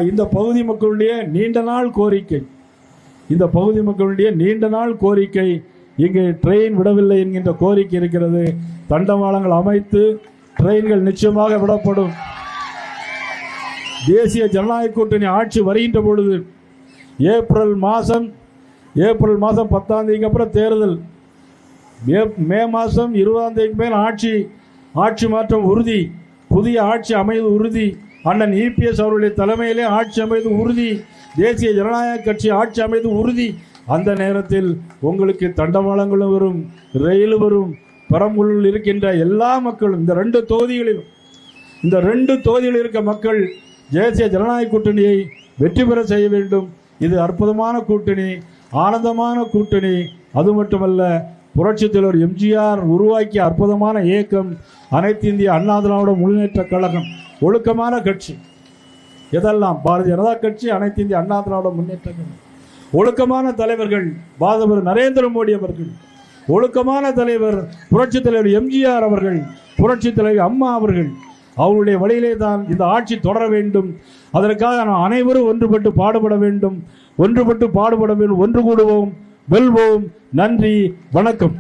இந்த பகுதி மக்களுடைய நீண்ட நாள் கோரிக்கை, இந்த பகுதி மக்களுடைய நீண்ட நாள் கோரிக்கை, இங்கே ட்ரெயின் விடவில்லை என்கின்ற கோரிக்கை இருக்கிறது. தண்டவாளங்கள் அமைத்து ட்ரெயின்கள் நிச்சயமாக விடப்படும். தேசிய ஜனநாயக கூட்டணி ஆட்சி வருகின்ற பொழுது ஏப்ரல் மாதம் 10ஆம் தேதிக்கு அப்புறம் தேர்தல், மே மாதம் 20ஆம் தேதிக்கு மேல் ஆட்சி மாற்றம் உறுதி, புதிய ஆட்சி அமைவது உறுதி, அண்ணன் இபிஎஸ் அவருடைய தலைமையிலே ஆட்சி அமைவது உறுதி, தேசிய ஜனநாயக கட்சி ஆட்சி அமைவது உறுதி. அந்த நேரத்தில் உங்களுக்கு தண்டவாளங்களும் வரும், ரயில் வரும். பெரம்பலூரில் இருக்கின்ற எல்லா மக்களும் இந்த 2 தொகுதிகளில் இருக்க மக்கள் தேசிய ஜனநாயக கூட்டணியை வெற்றி பெற செய்ய வேண்டும். இது அற்புதமான கூட்டணி, ஆனந்தமான கூட்டணி. அது மட்டுமல்ல, புரட்சித் தலைவர் எம்ஜிஆர் உருவாக்கிய அற்புதமான இயக்கம் அனைத்து இந்திய அண்ணா திராவிட முன்னேற்ற கழகம். ஒழுக்கமான கட்சி எதெல்லாம் பாரதிய ஜனதா கட்சி, அனைத்து இந்திய அண்ணா திராவிட முன்னேற்ற கழகம். ஒழுக்கமான தலைவர்கள் பாரதமர் நரேந்திர மோடி அவர்கள், ஒழுக்கமான தலைவர் புரட்சித் தலைவர் எம்ஜிஆர் அவர்கள், புரட்சித் தலைவர் அம்மா அவர்கள். அவருடைய வழியிலே தான் இந்த ஆட்சி தொடர வேண்டும். அதற்காக நாம் அனைவரும் ஒன்றுபட்டு பாடுபட வேண்டும். ஒன்று கூடுவோம், வெல்வோம். நன்றி, வணக்கம்.